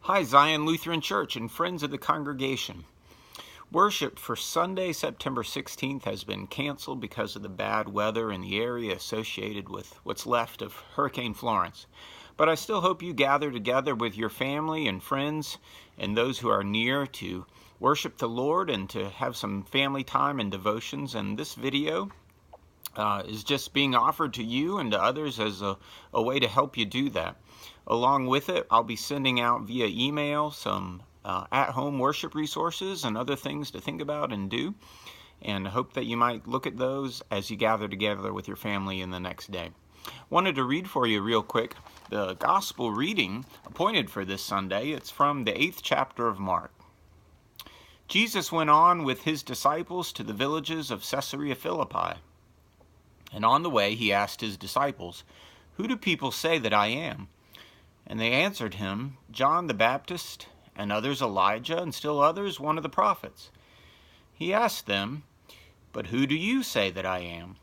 Hi, Zion Lutheran Church and friends of the congregation. Worship for Sunday, September 16th has been canceled because of the bad weather in the area associated with what's left of Hurricane Florence. But I still hope you gather together with your family and friends and those who are near to worship the Lord and to have some family time and devotions. And this video is just being offered to you and to others as a way to help you do that. Along with it, I'll be sending out via email some at-home worship resources and other things to think about and do, and I hope that you might look at those as you gather together with your family in the next day. Wanted to read for you real quick the gospel reading appointed for this Sunday. It's from the 8th chapter of Mark. Jesus went on with his disciples to the villages of Caesarea Philippi. And on the way he asked his disciples, "Who do people say that I am?" And they answered him, "John the Baptist, and others Elijah, and still others one of the prophets." He asked them, "But who do you say that I am?"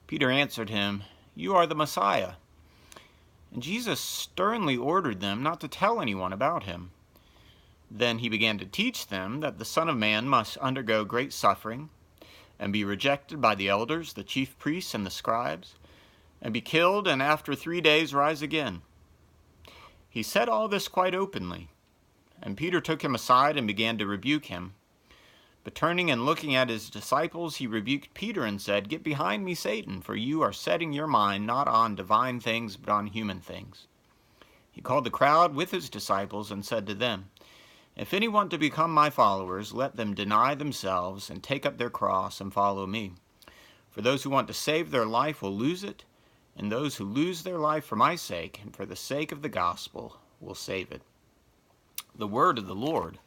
Peter answered him, "You are the Messiah." And Jesus sternly ordered them not to tell anyone about him. Then he began to teach them that the Son of Man must undergo great suffering, and be rejected by the elders, the chief priests, and the scribes, and be killed, and after 3 days rise again. He said all this quite openly, and Peter took him aside and began to rebuke him. But turning and looking at his disciples, he rebuked Peter and said, "Get behind me, Satan, for you are setting your mind not on divine things, but on human things." He called the crowd with his disciples and said to them, "If any want to become my followers, let them deny themselves and take up their cross and follow me. For those who want to save their life will lose it, and those who lose their life for my sake and for the sake of the gospel will save it." The word of the Lord.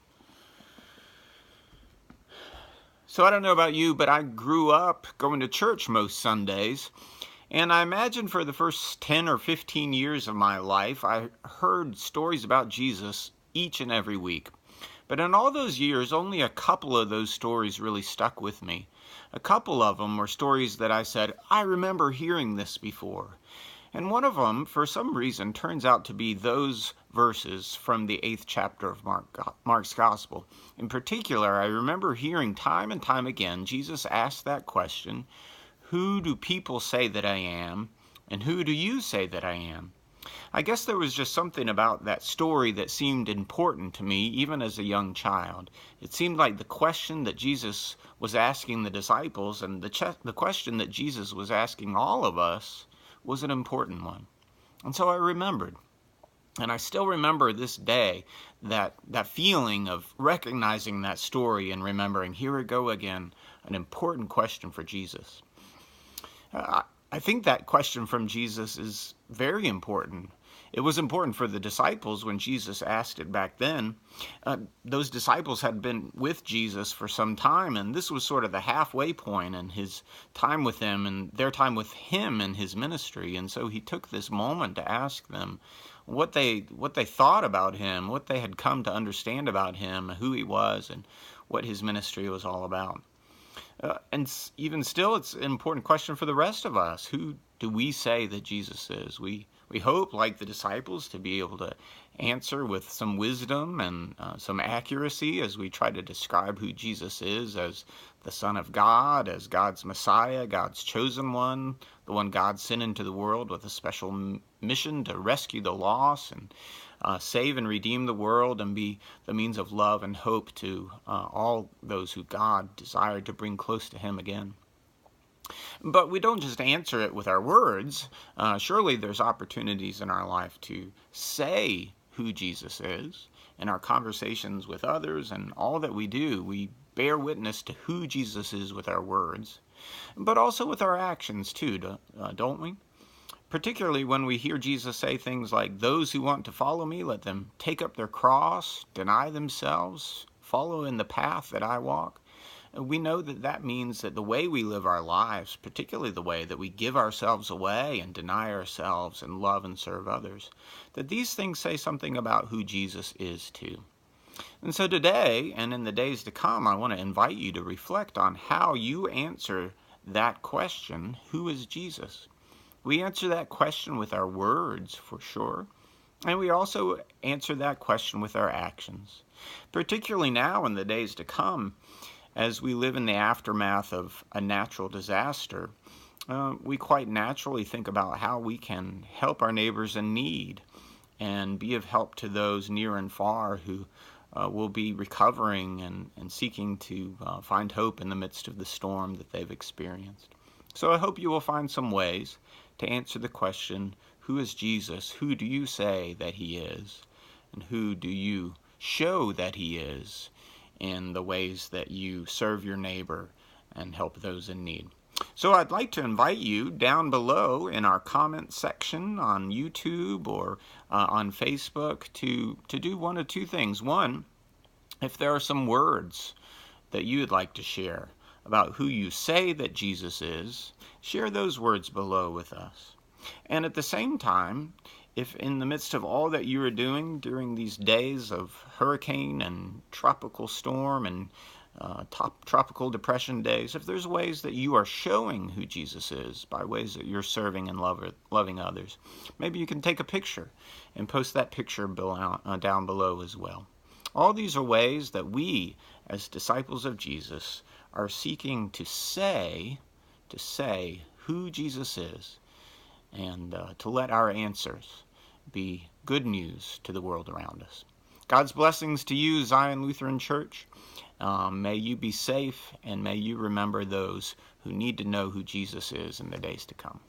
So I don't know about you, but I grew up going to church most Sundays, and I imagine for the first 10 or 15 years of my life, I heard stories about Jesus each and every week. But in all those years, only a couple of those stories really stuck with me. A couple of them were stories that I said, "I remember hearing this before." And one of them, for some reason, turns out to be those verses from the 8th chapter of Mark's Gospel. In particular, I remember hearing time and time again Jesus ask that question, "Who do people say that I am? And who do you say that I am?" I guess there was just something about that story that seemed important to me, even as a young child. It seemed like the question that Jesus was asking the disciples and the question that Jesus was asking all of us was an important one. And so I remembered. And I still remember this day that feeling of recognizing that story and remembering, here we go again, an important question for Jesus. I think that question from Jesus is very important. It was important for the disciples when Jesus asked it back then. Those disciples had been with Jesus for some time, and this was sort of the halfway point in his time with them and their time with him in his ministry. And so he took this moment to ask them what they thought about him, what they had come to understand about him, who he was, and what his ministry was all about. And even still, it's an important question for the rest of us. Who do we say that Jesus is? We hope, like the disciples, to be able to answer with some wisdom and some accuracy as we try to describe who Jesus is as the Son of God, as God's Messiah, God's chosen one, the one God sent into the world with a special mission to rescue the lost and save and redeem the world and be the means of love and hope to all those who God desired to bring close to him again. But we don't just answer it with our words. Surely there's opportunities in our life to say who Jesus is. In our conversations with others and all that we do, we bear witness to who Jesus is with our words, but also with our actions too, don't we? Particularly when we hear Jesus say things like, "Those who want to follow me, let them take up their cross, deny themselves, follow in the path that I walk." We know that that means that the way we live our lives, particularly the way that we give ourselves away and deny ourselves and love and serve others, that these things say something about who Jesus is too. And so today, and in the days to come, I want to invite you to reflect on how you answer that question, who is Jesus? We answer that question with our words, for sure. And we also answer that question with our actions, particularly now in the days to come, as we live in the aftermath of a natural disaster. We quite naturally think about how we can help our neighbors in need and be of help to those near and far who will be recovering and seeking to find hope in the midst of the storm that they've experienced. So I hope you will find some ways to answer the question, who is Jesus? Who do you say that he is? And who do you show that he is in the ways that you serve your neighbor and help those in need? So I'd like to invite you down below in our comment section on YouTube or on Facebook to do one of two things. One, if there are some words that you would like to share about who you say that Jesus is, share those words below with us. And at the same time, if in the midst of all that you are doing during these days of hurricane and tropical storm and tropical depression days, if there's ways that you are showing who Jesus is by ways that you're serving and loving others, maybe you can take a picture and post that picture down below as well. All these are ways that we, as disciples of Jesus, are seeking to say who Jesus is, and to let our answers be good news to the world around us. God's blessings to you, Zion Lutheran Church. May you be safe, and may you remember those who need to know who Jesus is in the days to come.